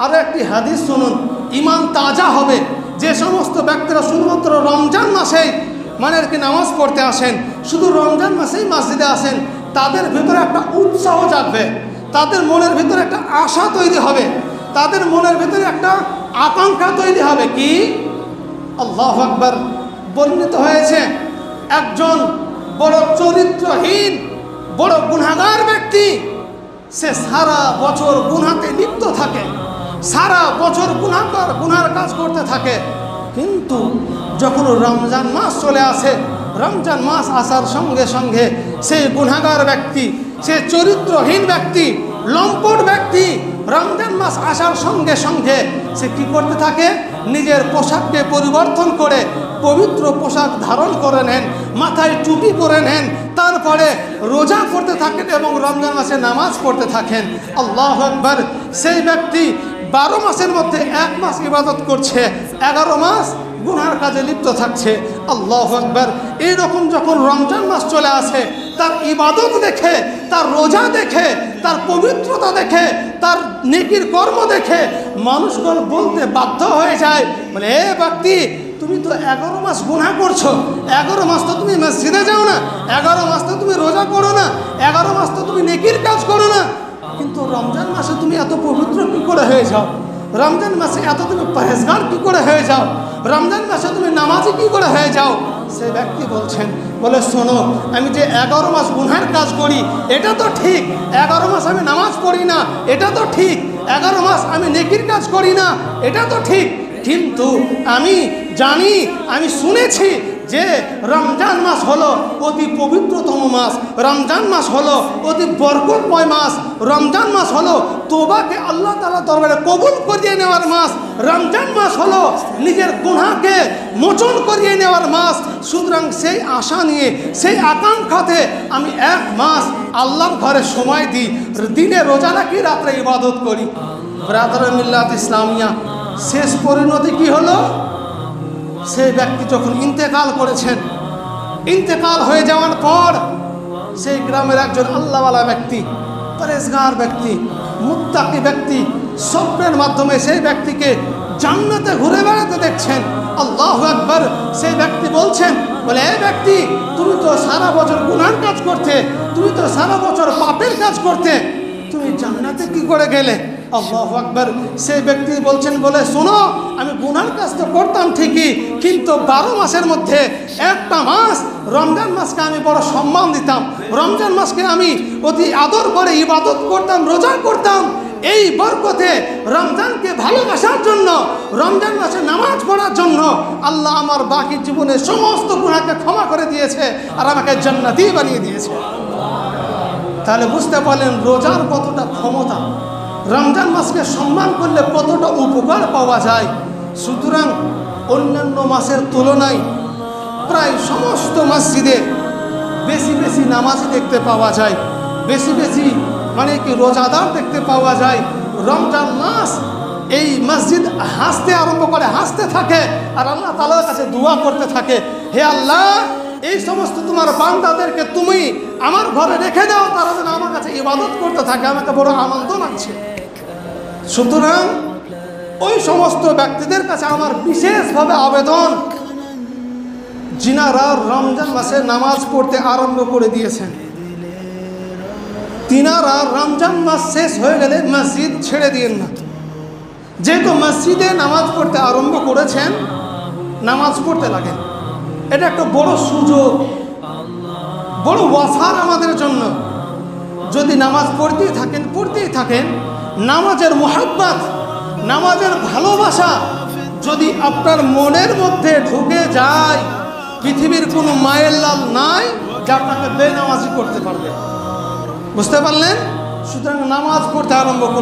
আরও একটি হাদিস শুনুন, ইমান তাজা হবে যে সমস্ত ব্যক্তিরা শুধুমাত্র রমজান মাসেই মানে আর কি নামাজ পড়তে আসেন, শুধু রমজান মাসেই মসজিদে আসেন, তাদের ভিতরে একটা উৎসাহ জাগবে, তাদের মনের ভিতরে একটা আশা তৈরি হবে, তাদের মনের ভিতরে একটা আকাঙ্ক্ষা তৈরি হবে। কি? আল্লাহু আকবার। বর্ণিত হয়েছে একজন বড় চরিত্রহীন বড় গুনাহগার ব্যক্তি, সে সারা বছর গুনাহতে লিপ্ত থাকে, সারা বছর গুনার কাজ করতে থাকে, কিন্তু যখন রমজান মাস চলে আসে, রমজান মাস আসার সঙ্গে সঙ্গে সেই গুনাহগার ব্যক্তি, সে চরিত্রহীন ব্যক্তি, লম্পট ব্যক্তি রমজান মাস আসার সঙ্গে সঙ্গে সে কি করতে থাকে? নিজের পোশাককে পরিবর্তন করে পবিত্র পোশাক ধারণ করে নেন, মাথায় টুপি করে নেন, তারপরে রোজা করতে থাকেন এবং রমজান মাসে নামাজ পড়তে থাকেন। আল্লাহু আকবার। সেই ব্যক্তি 12 মাসের মধ্যে 1 মাস ইবাদত করছে, 11 মাস গুনার কাজে লিপ্ত থাকছে। আল্লাহু আকবার। এইরকম যখন রমজান মাস চলে আসে, তার ইবাদত দেখে, তার রোজা দেখে, তার পবিত্রতা দেখে, তার নেকির কর্ম দেখে মানুষগুলো বলতে বাধ্য হয়ে যায়, বলে এ ব্যক্তি, তুমি তো 11 মাস গুনাহ করছো, 11 মাস তো তুমি মসজিদে যাও না, 11 মাস তো তুমি রোজা করো না, 11 মাস তো তুমি নেকির কাজ করো না, কিন্তু রমজান মাসে তুমি এত পবিত্র কী করে হয়ে যাও? রমজান মাসে এত তুমি পরহেজগার কী করে হয়ে যাও? রমজান মাসে তুমি নামাজি কী করে হয়ে যাও? সে ব্যক্তি বলছেন, বলে শোনো, আমি যে 11 মাস গুনাহের কাজ করি এটা তো ঠিক, 11 মাস আমি নামাজ পড়ি না এটা তো ঠিক, 11 মাস আমি নেকির কাজ করি না এটা তো ঠিক, কিন্তু আমি জানি, আমি শুনেছি যে রমজান মাস হলো অতি পবিত্রতম মাস, রমজান মাস হলো অতি বরকতময় মাস, রমজান মাস হলো তওবাকে আল্লাহ তাআলা দরবারে কবুল করিয়ে নেওয়ার মাস, রমজান মাস হলো নিজের গুনাহকে মোচন করিয়ে নেওয়ার মাস। সুতরাং সেই আশা নিয়ে, সেই আকাঙ্ক্ষাতে আমি 1 মাস আল্লাহর ঘরে সময় দিই, দিনে রোজা রাখি, রাত্রে ইবাদত করি। ব্রাদার মিল্লাত ইসলামিয়া, শেষ পরিণতি কি হলো? সেই ব্যক্তি যখন ইন্তেকাল করেছেন, ইন্তেকাল হয়ে যাওয়ার পর সেই গ্রামের একজন আল্লাহওয়ালা ব্যক্তি, পরেজগার ব্যক্তি, মুত্তাকি ব্যক্তি স্বপ্নের মাধ্যমে সেই ব্যক্তিকে জান্নাতে ঘুরে বেড়াতে দেখছেন। আল্লাহু আকবার। সেই ব্যক্তি বলছেন, বলে এই ব্যক্তি, তুমি তো সারা বছর গুনার কাজ করতে, তুমি তো সারা বছর পাপের কাজ করতে, তুমি জান্নাতে কি করে গেলে? আল্লাহু আকবার। সেই ব্যক্তি বলছেন, বলে শোনো, আমি গুনার কাজ তো করতাম ঠিকই, কিন্তু 12 মাসের মধ্যে একটা মাস রমজান মাসকে আমি বড় সম্মান দিতাম, রমজান মাসকে আমি অতি আদর করে ইবাদত করতাম, রোজা করতাম। এই বরকতে রমজানকে ভালোবাসার জন্য, রমজান মাসে নামাজ পড়ার জন্য আল্লাহ আমার বাকি জীবনের সমস্ত গুনাহকে ক্ষমা করে দিয়েছে আর আমাকে জান্নাতি বানিয়ে দিয়েছে। তাহলে বুঝতে পারলেন রোজার কতটা ক্ষমতা, রমজান মাসকে সম্মান করলে কতটা উপকার পাওয়া যায়। সুতরাং অন্যান্য মাসের তুলনায় প্রায় সমস্ত মসজিদে বেশি বেশি নামাজি দেখতে পাওয়া যায়, বেশি বেশি মানে কি রোজাদার দেখতে পাওয়া যায়। রমজান মাস এই মসজিদ হাসতে আরম্ভ করে, হাসতে থাকে আর আল্লাহ তাআলার কাছে দোয়া করতে থাকে, হে আল্লাহ, এই সমস্ত তোমার বান্দাদেরকে তুমি আমার ঘরে রেখে দাও, তারা যেন আমার কাছে ইবাদত করতে থাকে, আমাকে বড় আনন্দ লাগছে। সুতরাং ওই সমস্ত ব্যক্তিদের কাছে আমার বিশেষভাবে আবেদন, যিনারা রমজান মাসে নামাজ পড়তে আরম্ভ করে দিয়েছেন, তিনারা রমজান মাস শেষ হয়ে গেলে মসজিদ ছেড়ে দিয়েন না। যেহেতু মসজিদে নামাজ পড়তে আরম্ভ করেছেন, নামাজ পড়তে লাগেন। এটা একটা বড় সুযোগ, বড় ওয়াফার আমাদের জন্য। যদি নামাজ পড়তেই থাকেন, নামাজের মোহাব্বত, নামাজের ভালোবাসা যদি আপনার মনের মধ্যে ঢুকে যায়, পৃথিবীর কোনো মায়ের লাল নাই যা আপনাকে বেনামাজি করতে পারবে। বুঝতে পারলেন? সুতরাং নামাজ পড়তে আরম্ভ করুন।